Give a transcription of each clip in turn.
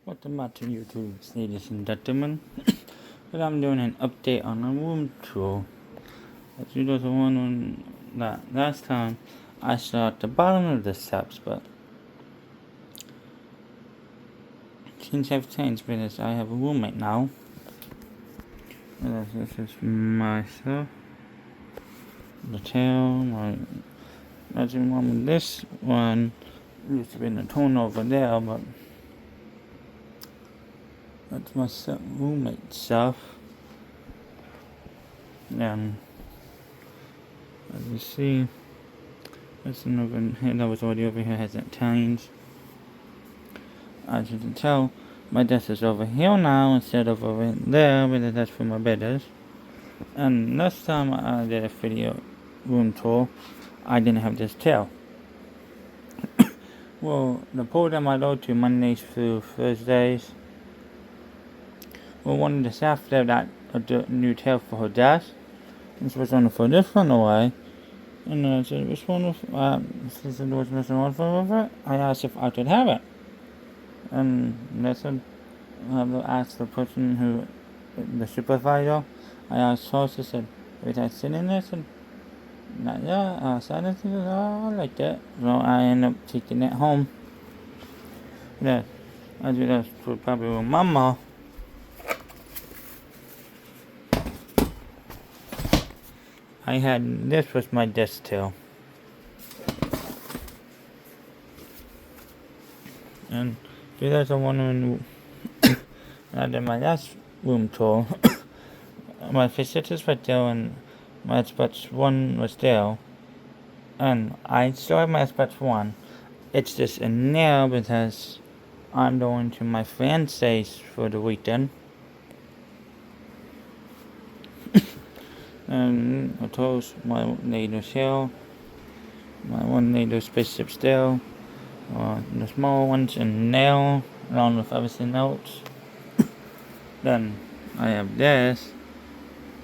Welcome back to YouTube, ladies and gentlemen. But I'm doing an update on the room tour. As you guys are wondering that last time I saw at the bottom of the steps, but since I've changed because I have a roommate now. This is myself, the tail, my bedroom room. This one used to be in the corner over there, but that's my roommate stuff. And as you see, this one over here that was already over here hasn't changed. As you can tell, my desk is over here now instead of over there, because that's where my bed is. And last time I did a video room tour, I didn't have this tail. Well, the program I go to Mondays through Thursdays, well, one of the staff there got a new tail for her desk. This was only for this one away. And I said, which one since there was missing one from it, I asked if I could have it. And they said, I asked the person who, the supervisor, I asked her, she said, was I sitting there? I said, not yet. I said, I liked it. So I ended up taking it home. Yeah, I do that for probably with Mama. I had, this was my desk tail. And if you guys are wondering, I did my last room tour. My visitors were there and my Xbox One was there. And I still have my Xbox One. It's just in there because I'm going to my fiance's for the weekend. And I chose my NATO shell, my one NATO spaceship still, the small ones in nail, along with everything else. Then I have this,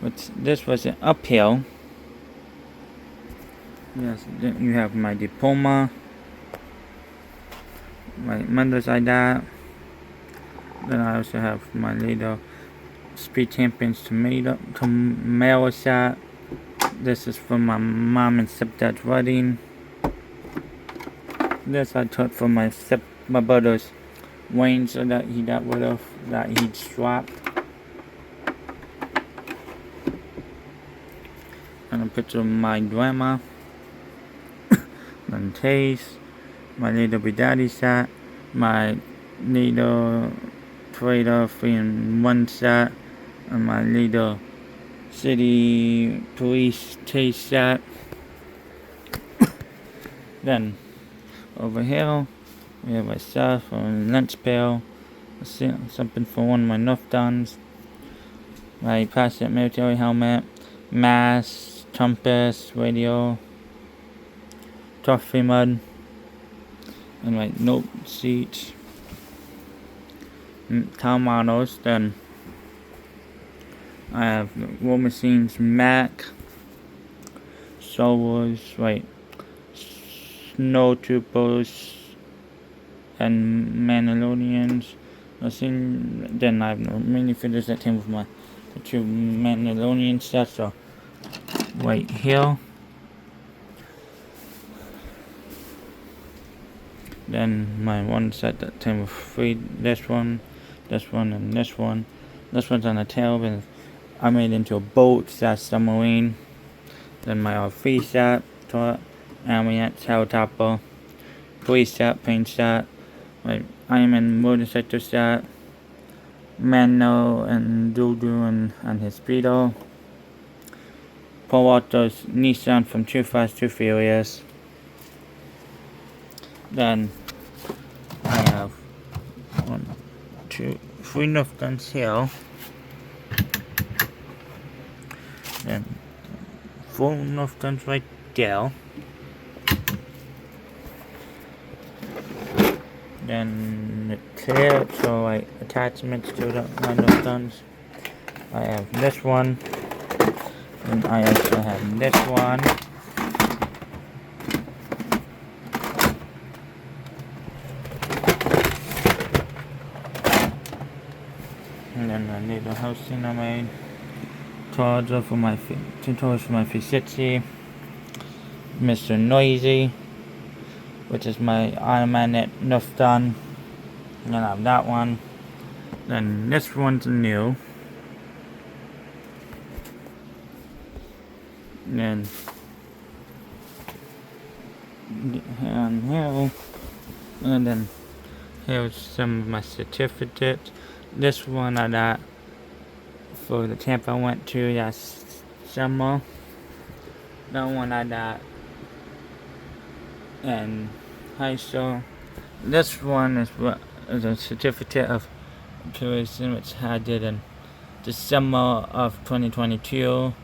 which this was an uphill. Yes, then you have my diploma, my mother's that. Then I also have my little Speed Champions tomato shot. This is from my mom and stepdad's wedding. This I took from my brother's Wayne, so that he got rid of, that he swapped. And a picture of my grandma. And taste. My little Daddy shot. My little Trader 3-in-1 shot. And my little city police chase shot. Then over here we have my stuff, a lunch pail, something for one of my Nerf guns, my plastic military helmet, mask, compass, radio, toffee mud, and my note sheets, car models. Then I have the War Machines Mac, Star Wars, Snow Troopers, and Mandalorians. Then I have no minifigures that came with my two Mandalorian sets. So right here. Then my one set that came with three. This one, and this one. This one's on the tail, but I made it into a boat. That's submarine. Then my R3 set, Amiat, tail topper, police set, paint set, my Iron Man motorcycle set, Mano and Dudu and his speedo, Paul Walker's Nissan from Too Fast, Too Furious. Then I have 1, 2, 3 Nerf guns here. Then 4 Nerf guns right there. Then the clips, so attachments to the line of guns. I have this one, and I also have this one. And then I need a housing I made. Tutorials for my 360. Mr. Noisy, which is my automatic Nerf gun. And then I have that one. Then this one's new. And here, and then here's some of my certificates. This one I got for the camp I went to last summer. That one I got in high school. This one is a certificate of tourism which I did in December of 2022.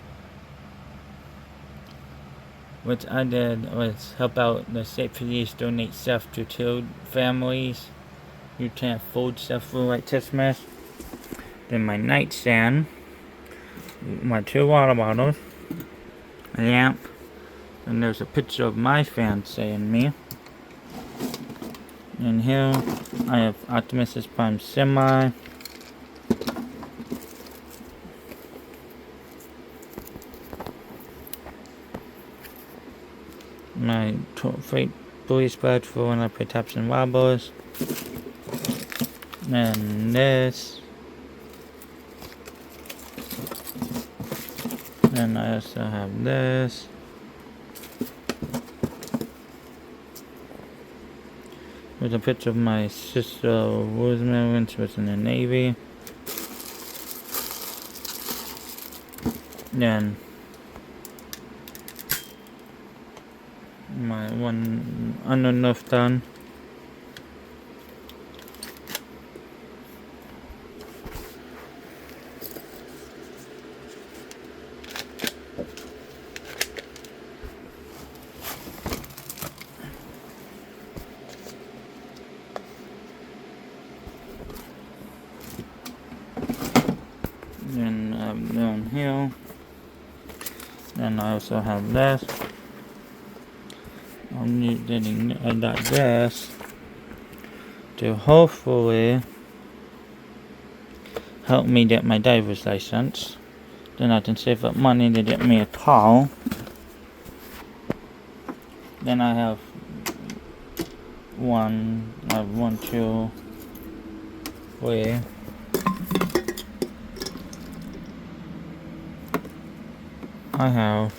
Which I did was help out the state police donate stuff to killed families who can't afford stuff for like Christmas. Then my nightstand, my 2 water bottles, a lamp, and there's a picture of my fiancé and me. And here I have Optimus Prime Semi. My freight police badge for when I play Taps and Wobbles. And this. And I also have this. With a picture of my sister Rosemary when she was in the Navy. Then my one Nerf gun. Then down here. Then I also have this. I got this to hopefully help me get my driver's license. Then I can save up money to get me a car. Then I have one, 2, 3. I have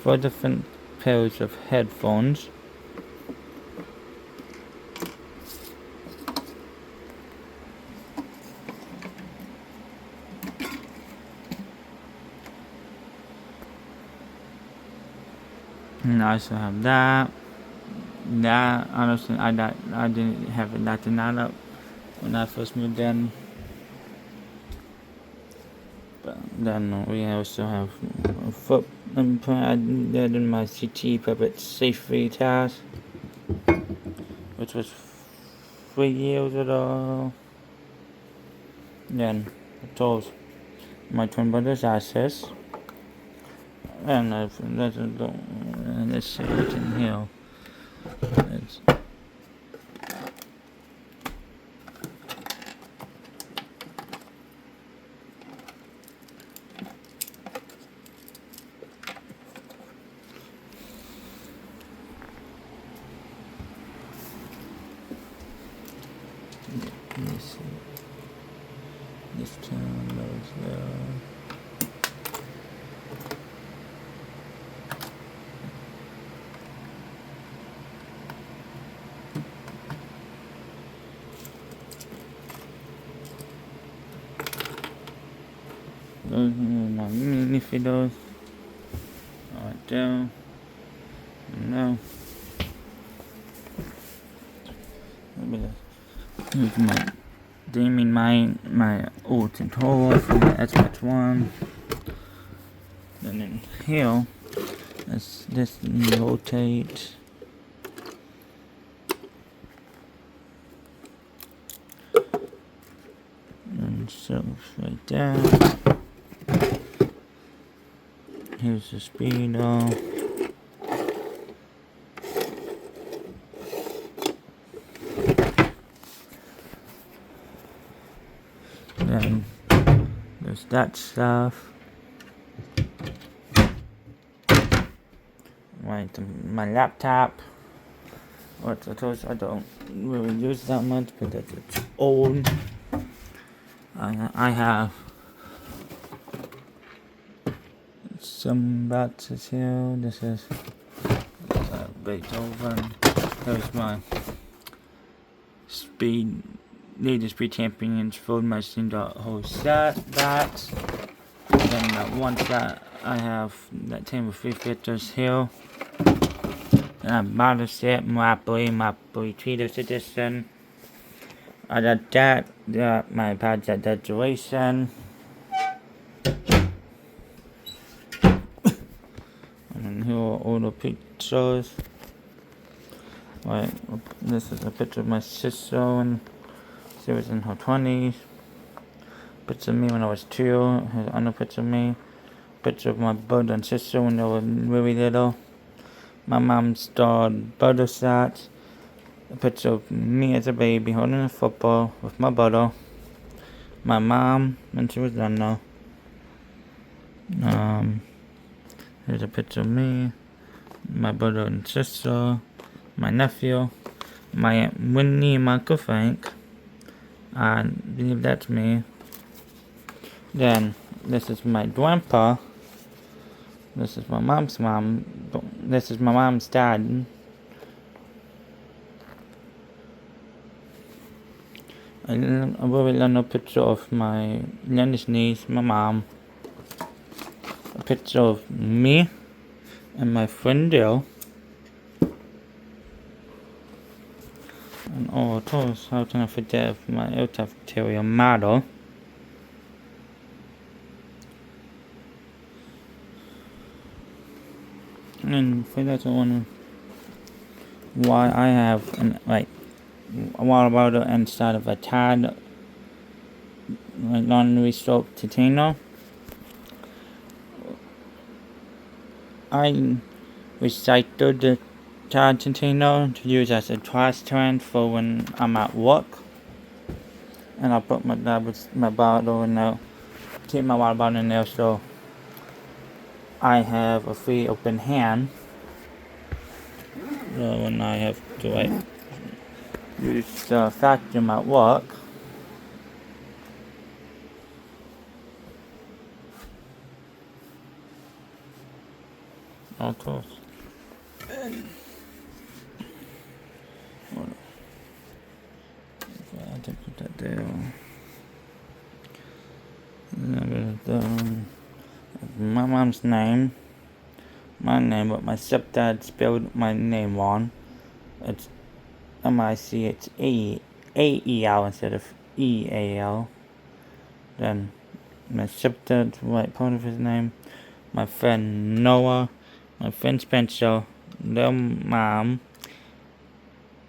4 different pairs of headphones. And I also have that. That honestly, I didn't have it that up when I first moved in. But then we also have a foot I did in my CT Puppet safety task, which was 3 years ago. Then I told my twin brother's access. And let's see what's in here. Let's see. This town goes there. Those are my minifidos. Right there. No. Here's my Damien my old controller from the Xbox One. And then here is this rotate. And so right there. Here's the speedo. that stuff. My laptop. What I don't really use that much because it's old. I have some boxes here. This is Beethoven. There's my Need Speed Champions Food Machine, the whole set. That. Then that one set I have that came with 3 filters here. And I bought a set, my Tweeters edition. I got that, my pads at that duration. And here are all the pictures. Right, this is a picture of my sister when she was in her 20s. Picture of me when I was 2. Here's another picture of me. Picture of my brother and sister when they were really little. My mom's dog brother sat. A picture of me as a baby holding a football with my brother. My mom when she was done now. Here's a picture of me, my brother and sister, my nephew, my Aunt Winnie and my Uncle Frank. I believe that's me. Then this is my grandpa. This is my mom's mom. This is my mom's dad. A very little picture of my youngest niece, my mom. A picture of me and my friend Dale. And oh, of course, how can I forget of my Eltaf model? And for that, I wonder why I have a water bottle inside of a Tide laundry soap container. I recycled the Tide container to use as a trash can for when I'm at work. And I put my bottle in there, keep my water bottle in there so I have a free open hand. So when I have to use the vacuum at work. Of course. I have to put that there. My mom's name. My name, but my stepdad spelled my name wrong. It's M-I-C-H-A-E-L instead of E-A-L. Then my stepdad's right part of his name. My friend Noah. My friend Spencer. Their mom.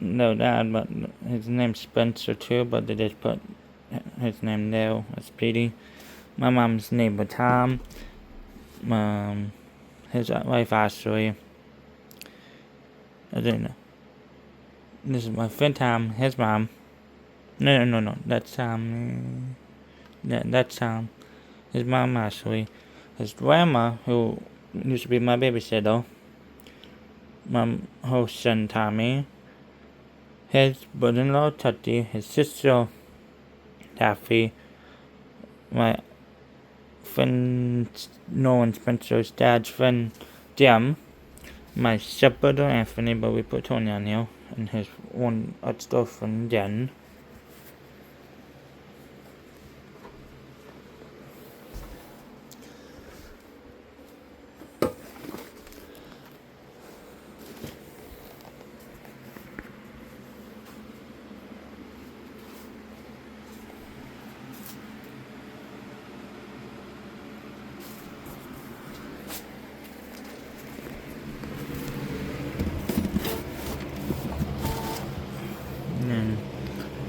No dad, but his name's Spencer too, but they just put his name there as Petey. My mom's neighbor Tom. His wife Ashley. I don't know. This is my friend Tom, his mom. No, that's Tom. That's Tom. His mom Ashley. His grandma, who used to be my babysitter. Her son Tommy. His brother-in-law Tutty. His sister Taffy. My friend Nolan Spencer's dad's friend Jim. My stepbrother Anthony, but we put Tony on here. And his one ex-girlfriend Jen.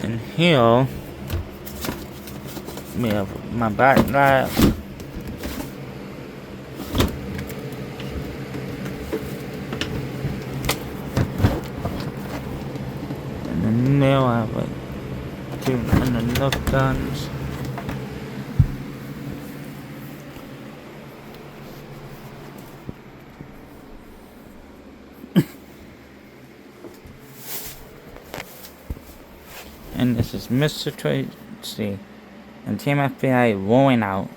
And here we have my backpack. And then there I have like 2 Nerf guns. And this is Mr. Tracy and Team FBI rolling out.